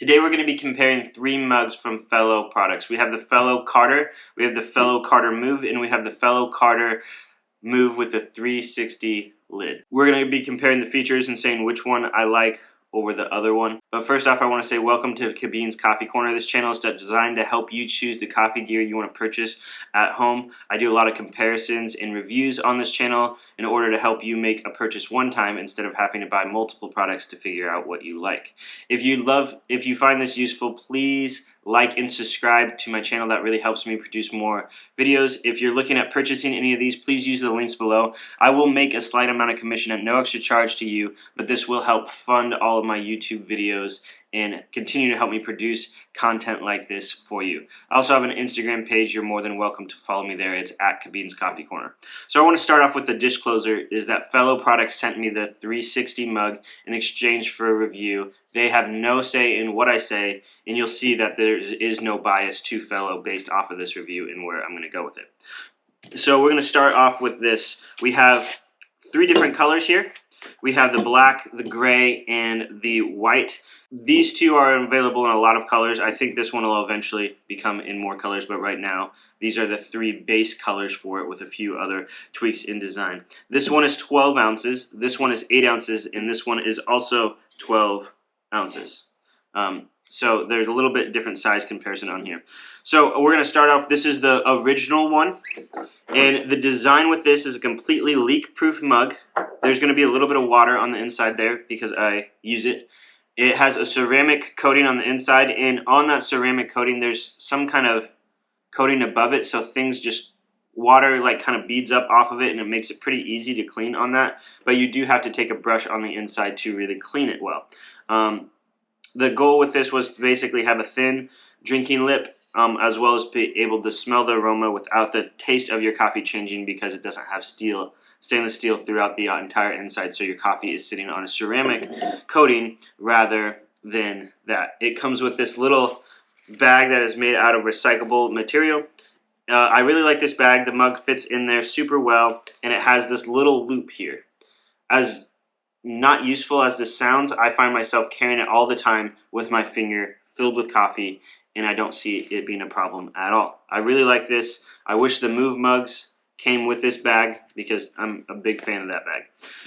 Today we're going to be comparing three mugs from Fellow products. We have the Fellow Carter, we have the Fellow Carter Move, and we have the Fellow Carter Move with the 360 lid. We're going to be comparing the features and saying which one I like over the other one. But first off, I want to say welcome to Cabine's Coffee Corner. This channel is designed to help you choose the coffee gear you want to purchase at home. I do a lot of comparisons and reviews on this channel in order to help you make a purchase one time instead of having to buy multiple products to figure out what you like. If you find this useful, please like and subscribe to my channel. That really helps me produce more videos. If you're looking at purchasing any of these, please use the links below. I will make a slight amount of commission at no extra charge to you, but this will help fund all of my YouTube videos and continue to help me produce content like this for you. I also have an Instagram page. You're more than welcome to follow me there. It's at Cabine's Coffee Corner. So I want to start off with the disclosure is that Fellow Products sent me the 360 mug in exchange for a review. They have no say in what I say, and you'll see that there is no bias to Fellow based off of this review and where I'm going to go with it. So we're going to start off with this. We have three different colors here. We have the black, the gray, and the white. These two are available in a lot of colors. I think this one will eventually become in more colors, but right now these are the three base colors for it with a few other tweaks in design. This one is 12 ounces, this one is 8 ounces, and this one is also 12 ounces. So there's a little bit different size comparison on here. So we're going to start off, this is the original one, and the design with this is a completely leak-proof mug. There's going to be a little bit of water on the inside there because I use it. It has a ceramic coating on the inside, and on that ceramic coating there's some kind of coating above it, so things just, water like kind of beads up off of it, and it makes it pretty easy to clean on that, but you do have to take a brush on the inside to really clean it well. The goal with this was to basically have a thin drinking lip, as well as be able to smell the aroma without the taste of your coffee changing because it doesn't have stainless steel throughout the entire inside, so your coffee is sitting on a ceramic coating rather than that. It comes with this little bag that is made out of recyclable material. I really like this bag. The mug fits in there super well, and it has this little loop here. As not useful as this sounds, I find myself carrying it all the time with my finger filled with coffee, and I don't see it being a problem at all. I really like this. I wish the Move mugs came with this bag because I'm a big fan of that bag.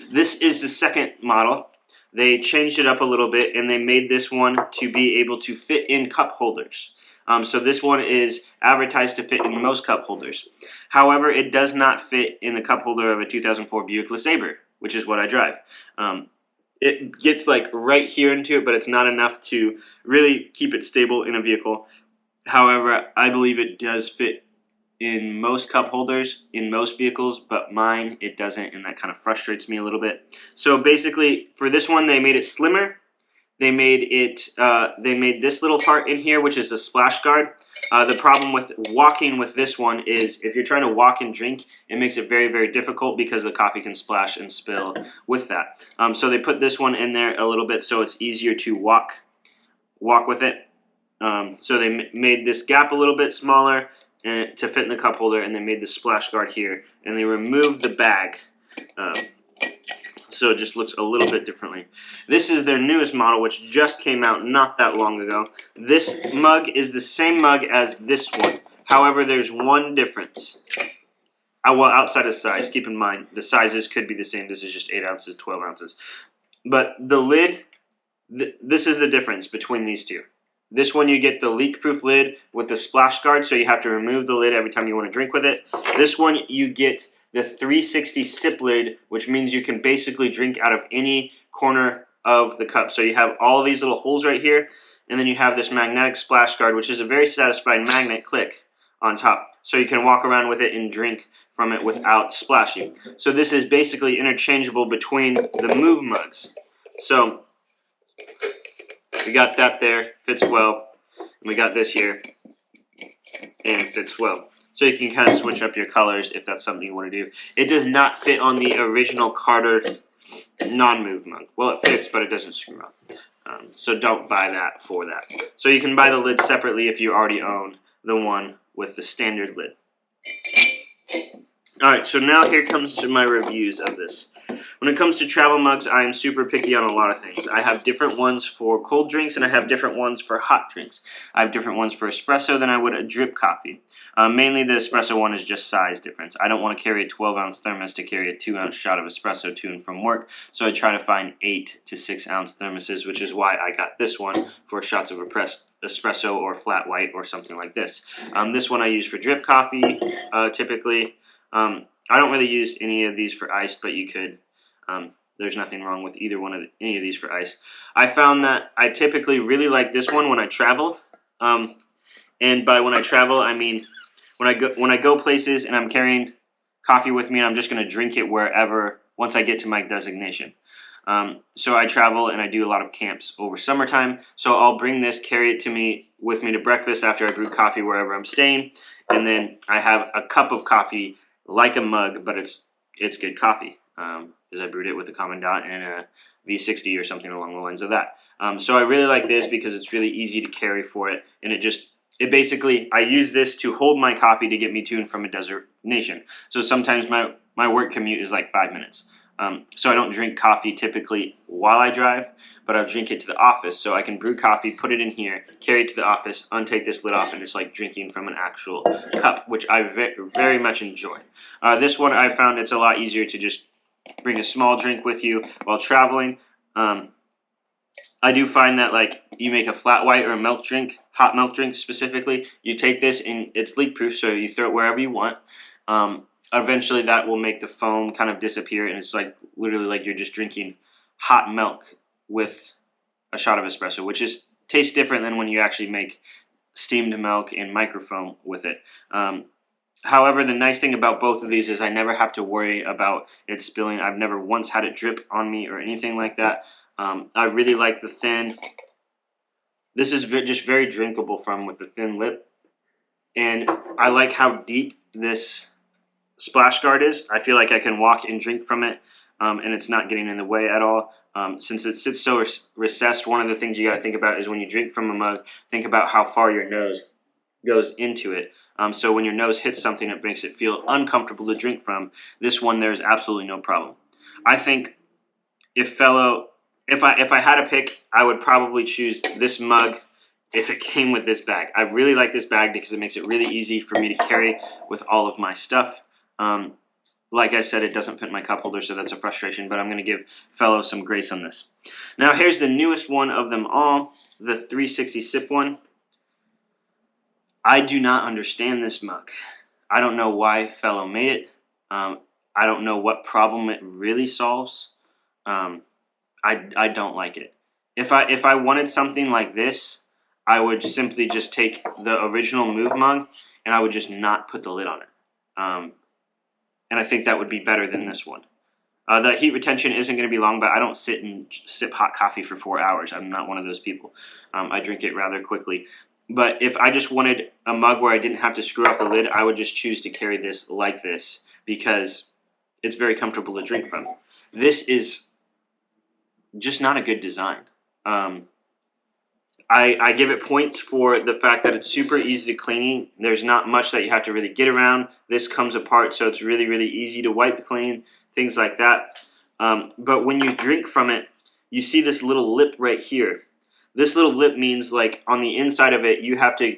This is the second model. They changed it up a little bit, and they made this one to be able to fit in cup holders. So this one is advertised to fit in most cup holders. However, it does not fit in the cup holder of a 2004 Buick LeSabre, which is what I drive. It gets like right here into it, but it's not enough to really keep it stable in a vehicle. However, I believe it does fit in most cup holders in most vehicles, but mine it doesn't, and that kind of frustrates me a little bit. So basically, for this one, they made it slimmer. They made this little part in here, which is a splash guard. The problem with walking with this one is if you're trying to walk and drink, it makes it very, very difficult because the coffee can splash and spill with that. So they put this one in there a little bit so it's easier to walk with it. So they made this gap a little bit smaller to fit in the cup holder, and they made the splash guard here, and they removed the bag. So it just looks a little bit differently. This is their newest model, which just came out not that long ago. This mug is the same mug as this one. However, there's one difference. Well, outside of size, keep in mind, the sizes could be the same. This is just 8 ounces, 12 ounces. But the lid, this is the difference between these two. This one you get the leak-proof lid with the splash guard, so you have to remove the lid every time you want to drink with it. This one you get the 360 sip lid, which means you can basically drink out of any corner of the cup. So you have all these little holes right here, and then you have this magnetic splash guard, which is a very satisfying magnet click on top. So you can walk around with it and drink from it without splashing. So this is basically interchangeable between the Move mugs. So we got that there, fits well. And we got this here, and fits well. So you can kind of switch up your colors if that's something you want to do. It does not fit on the original Carter non-Move mug. Well, it fits, but it doesn't screw up. So don't buy that for that. So you can buy the lid separately if you already own the one with the standard lid. Alright, so now here comes to my reviews of this. When it comes to travel mugs, I am super picky on a lot of things. I have different ones for cold drinks, and I have different ones for hot drinks. I have different ones for espresso than I would a drip coffee. Mainly the espresso one is just size difference. I don't want to carry a 12-ounce thermos to carry a 2-ounce shot of espresso to and from work, so I try to find 8 to 6-ounce thermoses, which is why I got this one for shots of espresso or flat white or something like this. This one I use for drip coffee, typically. I don't really use any of these for iced, but you could. There's nothing wrong with either one of any of these for ice. I found that I typically really like this one when I travel. And by when I travel, I mean when I go places and I'm carrying coffee with me, and I'm just going to drink it wherever once I get to my destination. So I travel and I do a lot of camps over summertime. So I'll bring this, carry it with me to breakfast after I brew coffee wherever I'm staying, and then I have a cup of coffee like a mug, but it's good coffee. Because I brewed it with a Commandant and a V60 or something along the lines of that. So I really like this because it's really easy to carry for it, and it basically, I use this to hold my coffee to get me to and from a destination. So sometimes my work commute is like 5 minutes. So I don't drink coffee typically while I drive, but I'll drink it to the office. So I can brew coffee, put it in here, carry it to the office, untake this lid off, and it's like drinking from an actual cup, which I very much enjoy. This one I found it's a lot easier to just bring a small drink with you while traveling. I do find that like you make a flat white or a milk drink, hot milk drink specifically, you take this and it's leak proof, so you throw it wherever you want. Eventually that will make the foam kind of disappear, and it's like literally like you're just drinking hot milk with a shot of espresso, which tastes different than when you actually make steamed milk and microfoam with it. However, the nice thing about both of these is I never have to worry about it spilling. I've never once had it drip on me or anything like that. I really like the thin. This is just very drinkable with the thin lip. And I like how deep this splash guard is. I feel like I can walk and drink from it, and it's not getting in the way at all. Since it sits so recessed, one of the things you got to think about is when you drink from a mug, think about how far your nose goes into it. So when your nose hits something, it makes it feel uncomfortable to drink from. This one, there's absolutely no problem. I think if I had a pick, I would probably choose this mug if it came with this bag. I really like this bag because it makes it really easy for me to carry with all of my stuff. Like I said, it doesn't fit my cup holder, so that's a frustration, but I'm going to give Fellow some grace on this. Now here's the newest one of them all, the 360 sip one. I do not understand this mug. I don't know why Fellow made it. I don't know what problem it really solves. I don't like it. If I wanted something like this, I would simply just take the original Move mug and I would just not put the lid on it. And I think that would be better than this one. The heat retention isn't going to be long, but I don't sit and sip hot coffee for 4 hours. I'm not one of those people. I drink it rather quickly. But if I just wanted a mug where I didn't have to screw off the lid, I would just choose to carry this like this because it's very comfortable to drink from. This is just not a good design. I give it points for the fact that it's super easy to clean. There's not much that you have to really get around. This comes apart, so it's really, really easy to wipe clean, things like that. But when you drink from it, you see this little lip right here. This little lip means like on the inside of it, you have to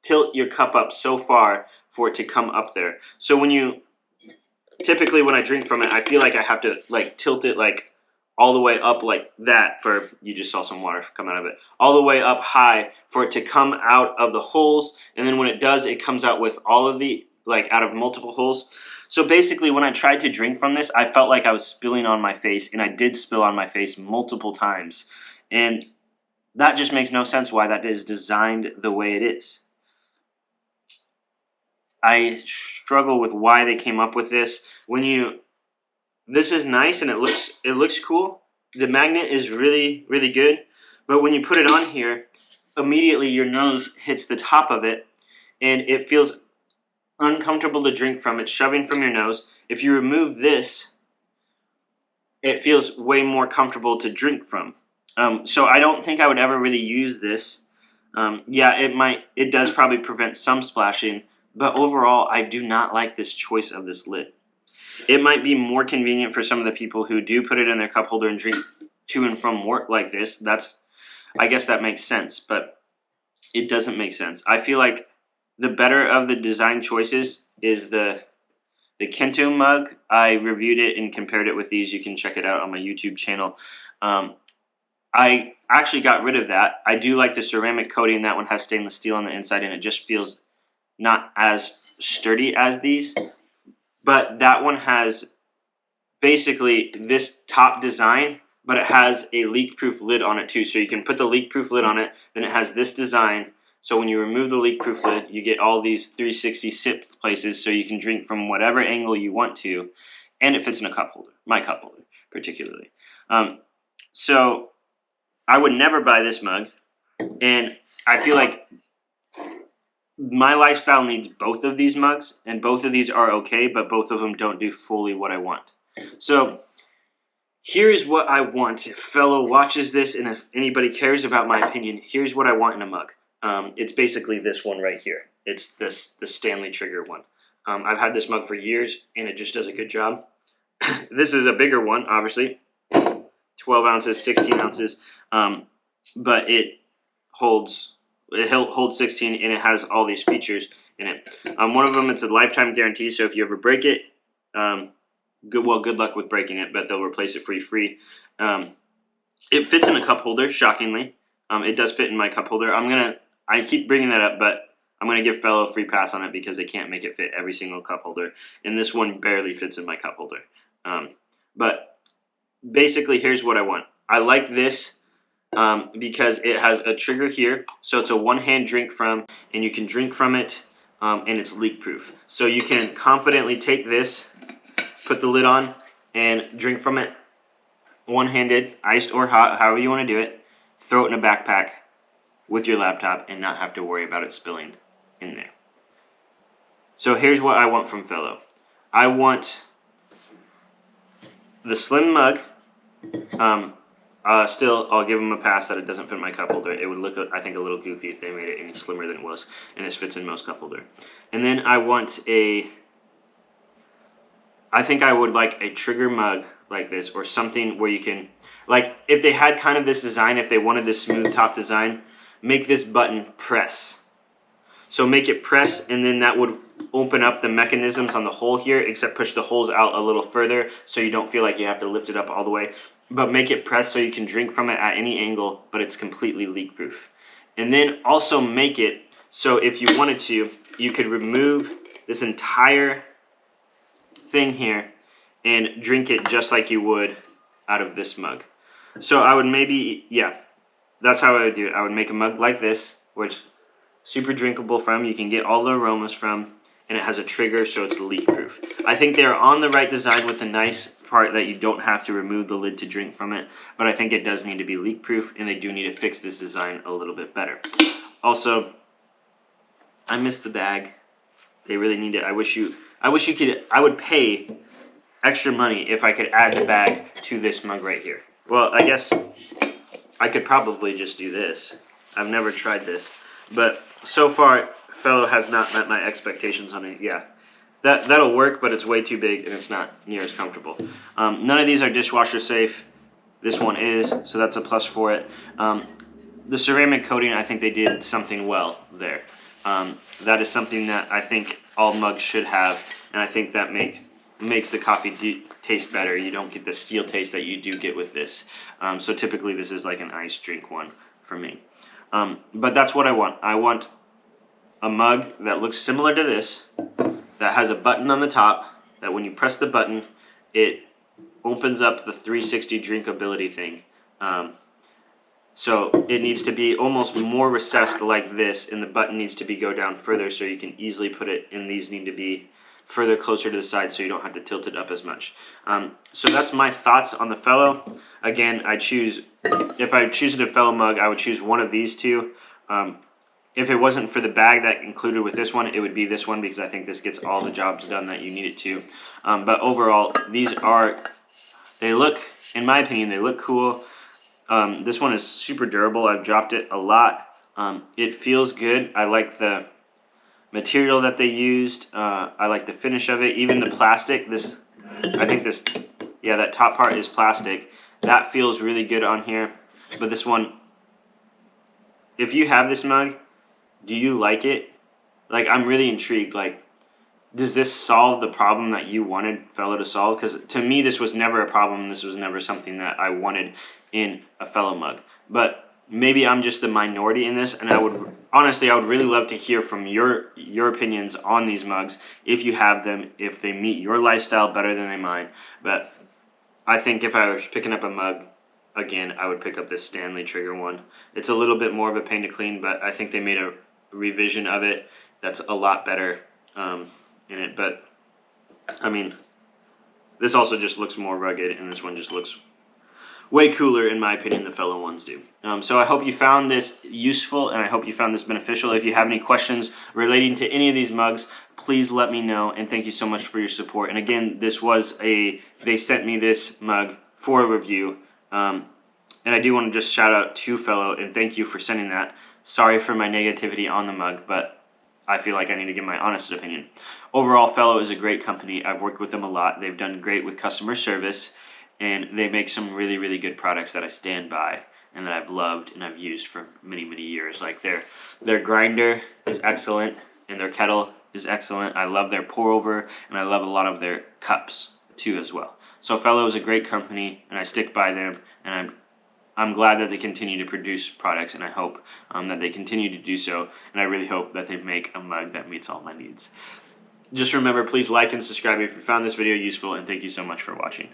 tilt your cup up so far for it to come up there. So typically when I drink from it, I feel like I have to like tilt it like all the way up like that you just saw some water come out of it, all the way up high for it to come out of the holes. And then when it does, it comes out with all of out of multiple holes. So basically when I tried to drink from this, I felt like I was spilling on my face, and I did spill on my face multiple times. And that just makes no sense why that is designed the way it is. I struggle with why they came up with this. This is nice and it looks cool. The magnet is really, really good. But when you put it on here, immediately your nose hits the top of it and it feels uncomfortable to drink from. It's shoving from your nose. If you remove this, it feels way more comfortable to drink from. So I don't think I would ever really use this. It does probably prevent some splashing, but overall I do not like this choice of this lid. It might be more convenient for some of the people who do put it in their cup holder and drink to and from work like this. I guess that makes sense, but it doesn't make sense. I feel like the better of the design choices is the Kento mug. I reviewed it and compared it with these. You can check it out on my YouTube channel. I actually got rid of that. I do like the ceramic coating. That one has stainless steel on the inside, and it just feels not as sturdy as these. But that one has basically this top design, but it has a leak-proof lid on it too. So you can put the leak-proof lid on it. Then it has this design. So when you remove the leak-proof lid, you get all these 360 sip places, so you can drink from whatever angle you want to, and it fits in a cup holder. My cup holder, particularly. So I would never buy this mug, and I feel like my lifestyle needs both of these mugs, and both of these are okay, but both of them don't do fully what I want. So here's what I want. If Fellow watches this, and if anybody cares about my opinion, here's what I want in a mug. It's basically this one right here. It's the Stanley Trigger one. I've had this mug for years, and it just does a good job. This is a bigger one, obviously. 12 ounces, 16 ounces. But it holds 16, and it has all these features in it. One of them, it's a lifetime guarantee, so if you ever break it, good luck with breaking it, but they'll replace it for you free. It fits in a cup holder, shockingly. It does fit in my cup holder. I keep bringing that up, but I'm going to give Fellow a free pass on it because they can't make it fit every single cup holder. And this one barely fits in my cup holder. But basically, here's what I want. I like this because it has a trigger here. So it's a one-hand drink from, and you can drink from it, and it's leak-proof. So you can confidently take this, put the lid on, and drink from it one-handed, iced or hot, however you want to do it. Throw it in a backpack with your laptop and not have to worry about it spilling in there. So here's what I want from Fellow. I want the slim mug. Still, I'll give them a pass that it doesn't fit my cup holder. It would look, I think, a little goofy if they made it any slimmer than it was, and this fits in most cup holder. And then I want I think I would like a trigger mug like this, or something where you can, like, if they had kind of this design, if they wanted this smooth top design, make this button press. So make it press, and then that would open up the mechanisms on the hole here, except push the holes out a little further so you don't feel like you have to lift it up all the way. But make it press so you can drink from it at any angle, but it's completely leak-proof. And then also make it so if you wanted to, you could remove this entire thing here and drink it just like you would out of this mug. So I would maybe, yeah, that's how I would do it. I would make a mug like this, which super drinkable from, you can get all the aromas from, and it has a trigger so it's leak proof. I think they're on the right design with the nice part that you don't have to remove the lid to drink from it, but I think it does need to be leak proof, and they do need to fix this design a little bit better. Also, I miss the bag. They really need it. I wish you could, I would pay extra money if I could add the bag to this mug right here. Well, I guess I could probably just do this. I've never tried this, but so far, Fellow has not met my expectations on it. Yeah, that'll work, but it's way too big and it's not near as comfortable. None of these are dishwasher safe. This one is, so that's a plus for it. The ceramic coating, I think they did something well there. That is something that I think all mugs should have, and I think that makes the coffee taste better. You don't get the steel taste that you do get with this. So typically this is like an iced drink one for me. But that's what I want. I want a mug that looks similar to this, that has a button on the top, that when you press the button, it opens up the 360 drinkability thing. So it needs to be almost more recessed like this, and the button needs to go down further so you can easily put it, and these need to be further closer to the side so you don't have to tilt it up as much. So that's my thoughts on the Fellow. Again, if I choose a Fellow mug, I would choose one of these two. If it wasn't for the bag that included with this one, it would be this one, because I think this gets all the jobs done that you need it to. But overall, they look, in my opinion, they look cool. This one is super durable. I've dropped it a lot. It feels good. I like the material that they used. I like the finish of it. Even the plastic, this I think this, yeah, that top part is plastic. That feels really good on here. But this one, if you have this mug, do you like it? Like, I'm really intrigued. Like, does this solve the problem that you wanted Fellow to solve? Because to me, this was never a problem. This was never something that I wanted in a Fellow mug. But maybe I'm just the minority in this, and I would really love to hear from your opinions on these mugs, if you have them, if they meet your lifestyle better than they mine. But I think if I was picking up a mug again, I would pick up this Stanley Trigger one. It's a little bit more of a pain to clean, but I think they made a revision of it that's a lot better in it. But I mean, this also just looks more rugged, and this one just looks way cooler, in my opinion, the Fellow ones do. So I hope you found this useful, and I hope you found this beneficial. If you have any questions relating to any of these mugs, please let me know, and thank you so much for your support. And again, they sent me this mug for a review, and I do want to just shout out to Fellow and thank you for sending that. Sorry for my negativity on the mug, but I feel like I need to give my honest opinion. Overall, Fellow is a great company. I've worked with them a lot. They've done great with customer service, and they make some really, really good products that I stand by and that I've loved and I've used for many, many years. Like their grinder is excellent, and their kettle is excellent. I love their pour over, and I love a lot of their cups too as well. So Fellow is a great company, and I stick by them, and I'm glad that they continue to produce products, and I hope that they continue to do so, and I really hope that they make a mug that meets all my needs. Just remember, please like and subscribe if you found this video useful, and thank you so much for watching.